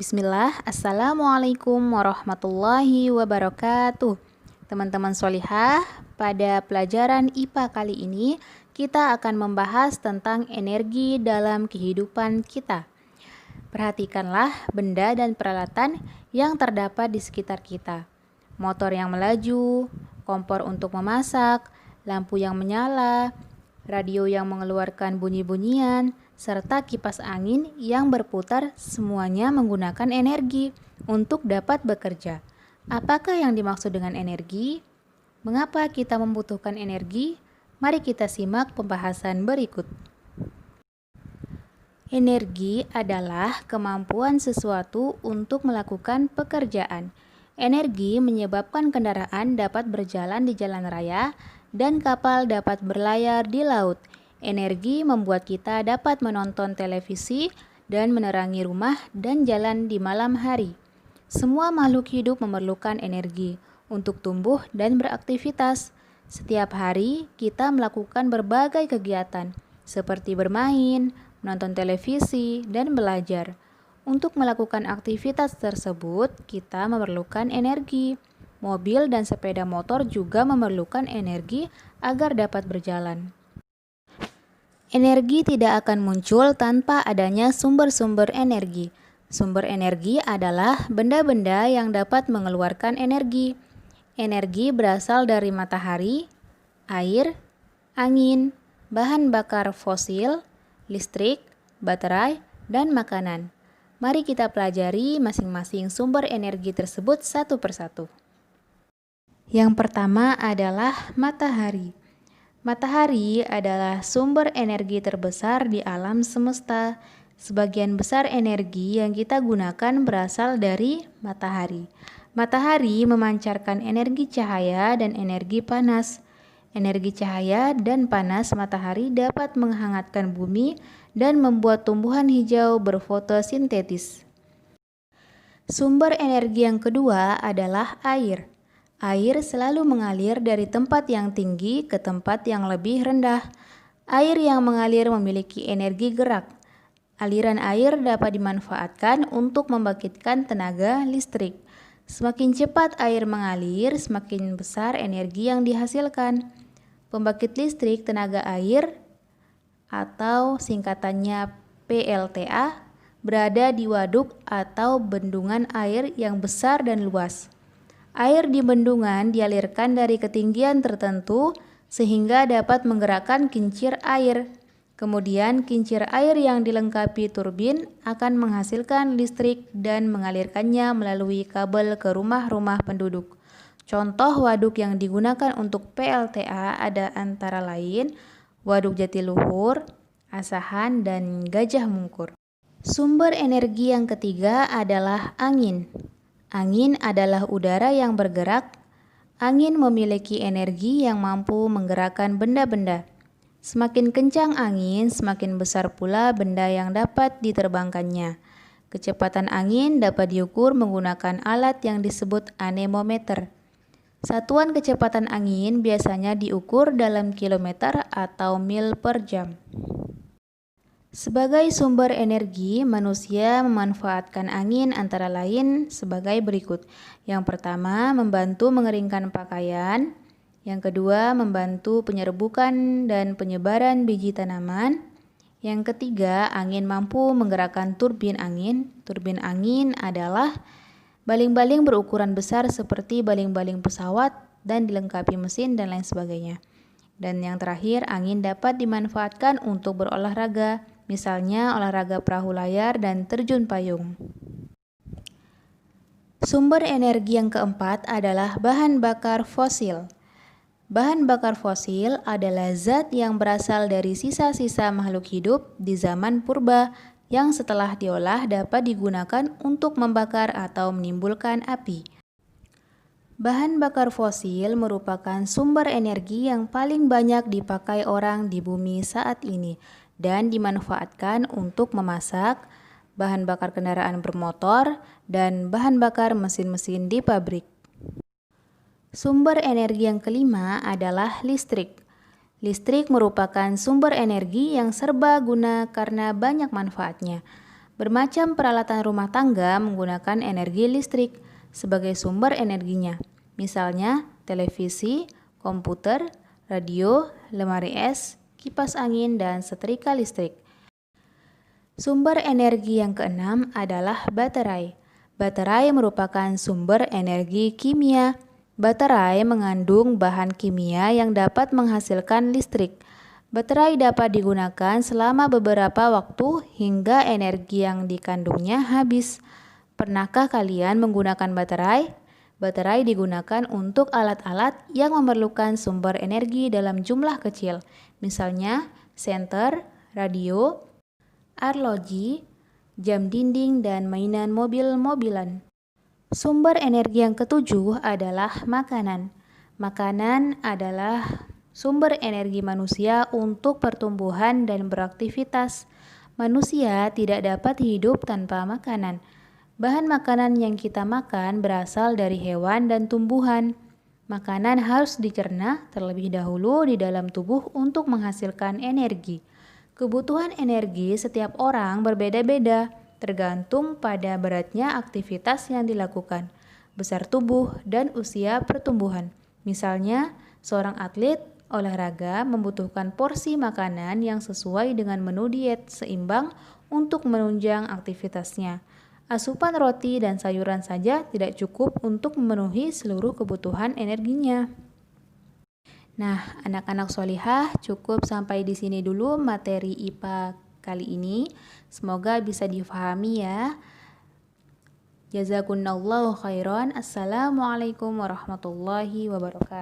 Bismillah, Assalamualaikum warahmatullahi wabarakatuh. Teman-teman solihah, pada pelajaran IPA kali ini kita akan membahas tentang energi dalam kehidupan kita. Perhatikanlah benda dan peralatan yang terdapat di sekitar kita. Motor yang melaju, kompor untuk memasak, lampu yang menyala, radio yang mengeluarkan bunyi-bunyian, serta kipas angin yang berputar, semuanya menggunakan energi untuk dapat bekerja. Apakah yang dimaksud dengan energi? Mengapa kita membutuhkan energi? Mari kita simak pembahasan berikut. Energi adalah kemampuan sesuatu untuk melakukan pekerjaan. Energi menyebabkan kendaraan dapat berjalan di jalan raya dan kapal dapat berlayar di laut. Energi membuat kita dapat menonton televisi dan menerangi rumah dan jalan di malam hari. Semua makhluk hidup memerlukan energi untuk tumbuh dan beraktivitas. Setiap hari kita melakukan berbagai kegiatan seperti bermain, menonton televisi, dan belajar. Untuk melakukan aktivitas tersebut, kita memerlukan energi. Mobil dan sepeda motor juga memerlukan energi agar dapat berjalan. Energi tidak akan muncul tanpa adanya sumber-sumber energi. Sumber energi adalah benda-benda yang dapat mengeluarkan energi. Energi berasal dari matahari, air, angin, bahan bakar fosil, listrik, baterai, dan makanan. Mari kita pelajari masing-masing sumber energi tersebut satu persatu. Yang pertama adalah matahari. Matahari adalah sumber energi terbesar di alam semesta. Sebagian besar energi yang kita gunakan berasal dari matahari. Matahari memancarkan energi cahaya dan energi panas. Energi cahaya dan panas matahari dapat menghangatkan bumi dan membuat tumbuhan hijau berfotosintesis. Sumber energi yang kedua adalah air. Air selalu mengalir dari tempat yang tinggi ke tempat yang lebih rendah. Air yang mengalir memiliki energi gerak. Aliran air dapat dimanfaatkan untuk membangkitkan tenaga listrik. Semakin cepat air mengalir, semakin besar energi yang dihasilkan. Pembangkit listrik tenaga air atau singkatannya PLTA berada di waduk atau bendungan air yang besar dan luas. Air di bendungan dialirkan dari ketinggian tertentu sehingga dapat menggerakkan kincir air. Kemudian kincir air yang dilengkapi turbin akan menghasilkan listrik dan mengalirkannya melalui kabel ke rumah-rumah penduduk. Contoh waduk yang digunakan untuk PLTA ada antara lain Waduk Jatiluhur, Asahan, dan Gajah Mungkur. Sumber energi yang ketiga adalah angin. Angin adalah udara yang bergerak. Angin memiliki energi yang mampu menggerakkan benda-benda. Semakin kencang angin, semakin besar pula benda yang dapat diterbangkannya. Kecepatan angin dapat diukur menggunakan alat yang disebut anemometer. Satuan kecepatan angin biasanya diukur dalam kilometer atau mil per jam. Sebagai sumber energi, manusia memanfaatkan angin antara lain sebagai berikut. Yang pertama, membantu mengeringkan pakaian. Yang kedua, membantu penyerbukan dan penyebaran biji tanaman. Yang ketiga, angin mampu menggerakkan turbin angin. Turbin angin adalah baling-baling berukuran besar seperti baling-baling pesawat dan dilengkapi mesin dan lain sebagainya. Dan yang terakhir, angin dapat dimanfaatkan untuk berolahraga. Misalnya olahraga perahu layar dan terjun payung. Sumber energi yang keempat adalah bahan bakar fosil. Bahan bakar fosil adalah zat yang berasal dari sisa-sisa makhluk hidup di zaman purba yang setelah diolah dapat digunakan untuk membakar atau menimbulkan api. Bahan bakar fosil merupakan sumber energi yang paling banyak dipakai orang di bumi saat ini dan dimanfaatkan untuk memasak, bahan bakar kendaraan bermotor, dan bahan bakar mesin-mesin di pabrik. Sumber energi yang kelima adalah listrik. Listrik merupakan sumber energi yang serba guna karena banyak manfaatnya. Bermacam peralatan rumah tangga menggunakan energi listrik sebagai sumber energinya. Misalnya, televisi, komputer, radio, lemari es, kipas angin, dan setrika listrik. Sumber energi yang keenam adalah baterai. Baterai merupakan sumber energi kimia. Baterai mengandung bahan kimia yang dapat menghasilkan listrik. Baterai dapat digunakan selama beberapa waktu hingga energi yang dikandungnya habis. Pernahkah kalian menggunakan baterai? Baterai digunakan untuk alat-alat yang memerlukan sumber energi dalam jumlah kecil. Misalnya, senter, radio, arloji, jam dinding, dan mainan mobil-mobilan. Sumber energi yang ketujuh adalah makanan. Makanan adalah sumber energi manusia untuk pertumbuhan dan beraktivitas. Manusia tidak dapat hidup tanpa makanan. Bahan makanan yang kita makan berasal dari hewan dan tumbuhan. Makanan harus dicerna terlebih dahulu di dalam tubuh untuk menghasilkan energi. Kebutuhan energi setiap orang berbeda-beda, tergantung pada beratnya aktivitas yang dilakukan, besar tubuh, dan usia pertumbuhan. Misalnya, seorang atlet olahraga membutuhkan porsi makanan yang sesuai dengan menu diet seimbang untuk menunjang aktivitasnya. Asupan roti dan sayuran saja tidak cukup untuk memenuhi seluruh kebutuhan energinya. Nah, anak-anak solihah, cukup sampai di sini dulu materi IPA kali ini. Semoga bisa difahami ya. Jazakumullahu khairan. Assalamualaikum warahmatullahi wabarakatuh.